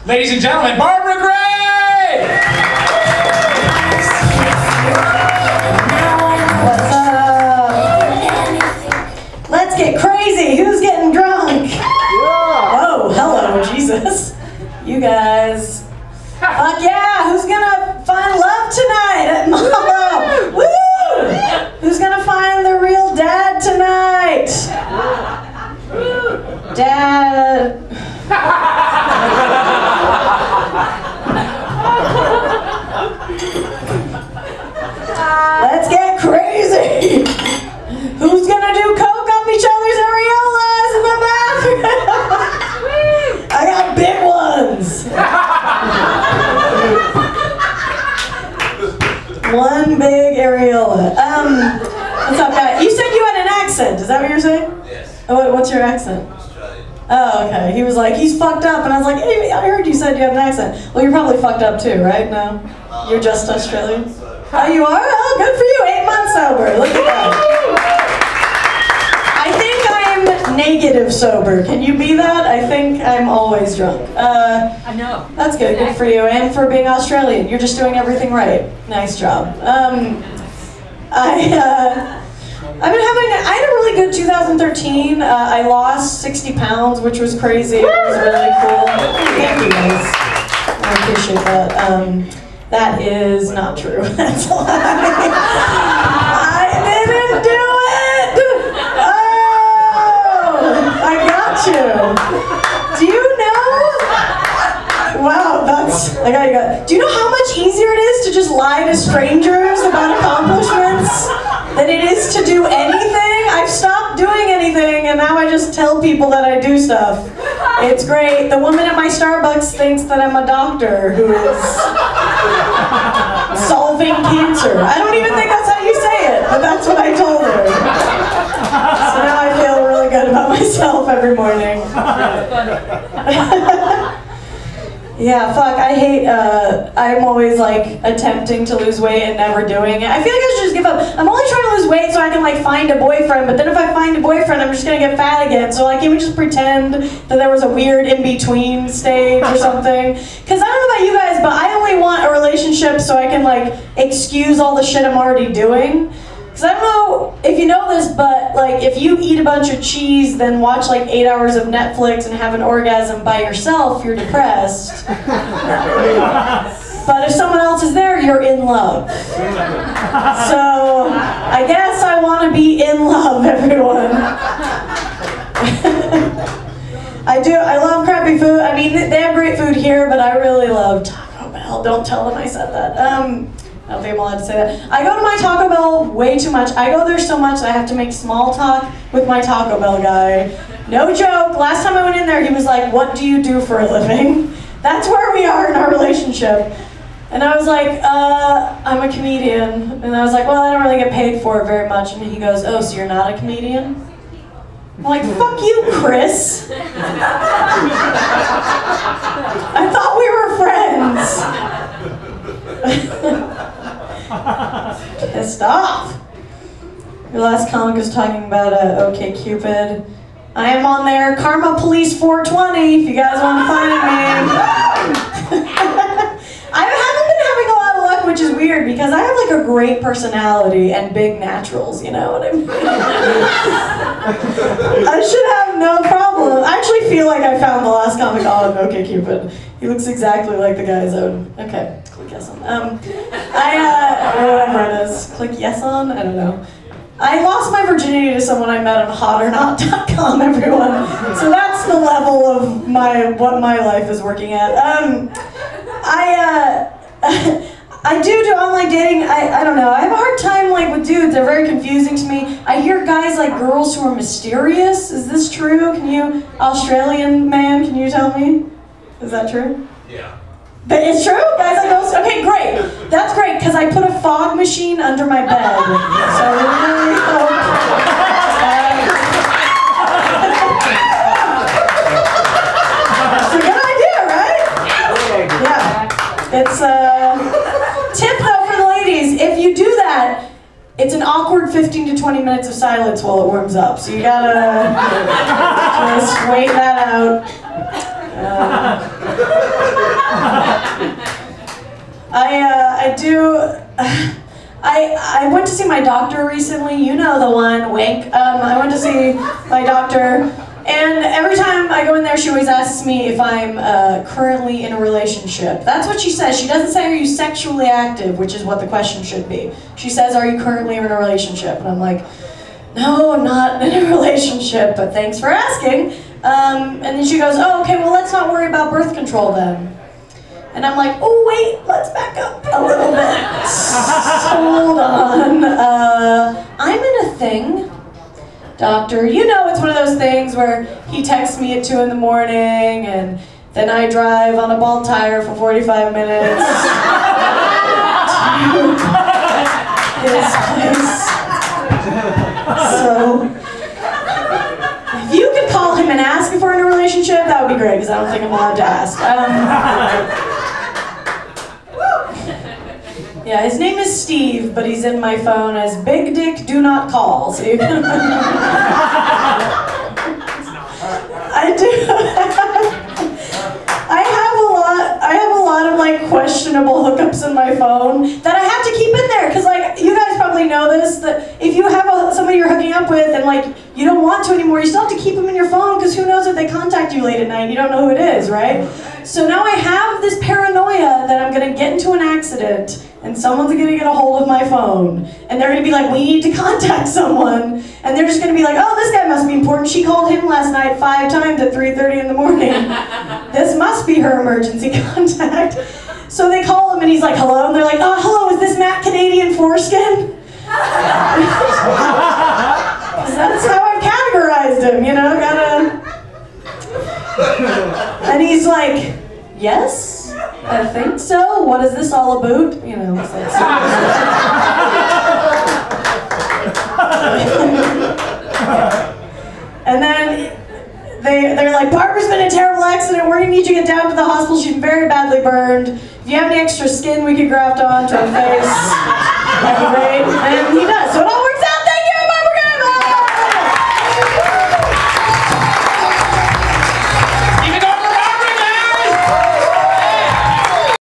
Ladies and gentlemen, Barbara Gray! What's up? Let's get crazy. Who's getting drunk? Whoa, hello, Jesus. You guys. Fuck yeah, who's gonna find love tonight at Malo? Woo! Who's gonna find the real dad tonight? Dad. Let's get crazy. Who's gonna do coke up each other's areolas in the bathroom? I got big ones. One big areola. What's up, guys? You said you had an accent. Is that what you're saying? Yes. What's your accent? Australian. Oh, okay. He was like, he's fucked up, and I was like, hey, I heard you said you had an accent. Well, you're probably fucked up too, right? No? You're just Australian? Oh, you are? Oh, good for you. 8 months sober. Look at that. I think I'm negative sober. Can you be that? I think I'm always drunk. I know. That's good. Good for you. And for being Australian. You're just doing everything right. Nice job. I had a really good 2013. I lost 60 pounds, which was crazy. It was really cool. Thank you guys. I appreciate that. That is not true. That's a lie. I didn't do it! Oh! I got you. Do you know? Wow, that's... I got you. Do you know how much easier it is to just lie to strangers about accomplishments than it is to do anything? I've stopped doing anything, and now I just tell people that I do stuff. It's great. The woman at my Starbucks thinks that I'm a doctor who is solving cancer. I don't even think that's how you say it, but that's what I told her. So now I feel really good about myself every morning. Yeah, fuck, I hate, I'm always like attempting to lose weight and never doing it. I feel like I should just give up. I'm only trying to lose weight so I can like find a boyfriend, but then if I find a boyfriend, I'm just gonna get fat again. So like, can we just pretend that there was a weird in-between stage or something? Cause I don't know about you guys, but I only want a relationship so I can like excuse all the shit I'm already doing. Because I don't know if you know this, but like if you eat a bunch of cheese, then watch like 8 hours of Netflix and have an orgasm by yourself, you're depressed. But if someone else is there, you're in love. So I guess I want to be in love, everyone. I love crappy food. I mean, they have great food here, but I really love Taco Bell. Don't tell them I said that. I don't think I'm allowed to say that. I go to my Taco Bell way too much. I go there so much that I have to make small talk with my Taco Bell guy. No joke. Last time I went in there, he was like, "What do you do for a living?" That's where we are in our relationship. And I was like, I'm a comedian. And I was like, well, I don't really get paid for it very much. And he goes, oh, so you're not a comedian? I'm like, fuck you, Chris. I thought we were friends. Pissed off. Your last comic was talking about OkCupid. I am on there, Karma Police 420, if you guys want to find me. I haven't been having a lot of luck, which is weird, because I have like a great personality and big naturals, you know what I mean? I should have no problem. I actually feel like I found the last comic on OkCupid. He looks exactly like the guy's own. Okay, click yes on. Or whatever it is. Click yes on? I don't know. I lost my virginity to someone I met on hotornot.com, everyone. So that's the level of what my life is working at. I do online dating. I don't know. I have a hard time like with dudes. They're very confusing to me. I hear guys like girls who are mysterious. Is this true? Can you, Australian man, can you tell me? Is that true? Yeah. But it's true? Guys like girls? Okay, great. That's great, because I put a fog machine under my bed. So I really hope it's a good idea, right? Yeah. It's tip though for the ladies. If you do that, it's an awkward 15 to 20 minutes of silence while it warms up. So you gotta just wait that out. I went to see my doctor recently. You know the one, wink. I went to see my doctor, and every time I go in there, she always asks me if I'm currently in a relationship. That's what she says. She doesn't say, are you sexually active, which is what the question should be. She says, are you currently in a relationship? And I'm like, no, I'm not in a relationship, but thanks for asking. And then she goes, oh, okay, well, let's not worry about birth control then. And I'm like, oh, wait, let's back up a little bit. Hold on. I'm in a thing, doctor. You know, it's one of those things where he texts me at 2 in the morning, and then I drive on a bald tire for 45 minutes to his place. So, if you could call him and ask if we're in a relationship, that would be great, because I don't think I'm allowed to ask. Yeah, his name is Steve, but he's in my phone as Big Dick Do Not Call. So you can I do. I have a lot of like questionable hookups in my phone that I have to keep in there, because like you guys probably know this, that if you have somebody you're hooking up with and like you don't want to anymore, you still have to keep them in your phone, because who knows if they contact you late at night, you don't know who it is, right? So now I have this paranoia that I'm gonna get into an accident and someone's gonna get a hold of my phone and they're gonna be like, we need to contact someone, and they're just gonna be like, oh, this guy must be important. She called him last night 5 times at 3:30 in the morning. This must be her emergency contact. So they call him and he's like, hello, and they're like, oh, hello, is this Matt Canadian Foreskin? That's how I've categorized him, you know, gotta... And he's like, yes, I think so. What is this all about? You know, it's like, and then they're like, Barbara's been in a terrible accident. We're gonna need you to get down to the hospital. She's very badly burned. If you have any extra skin we could graft onto her face, that'd be great. And he does. So it all works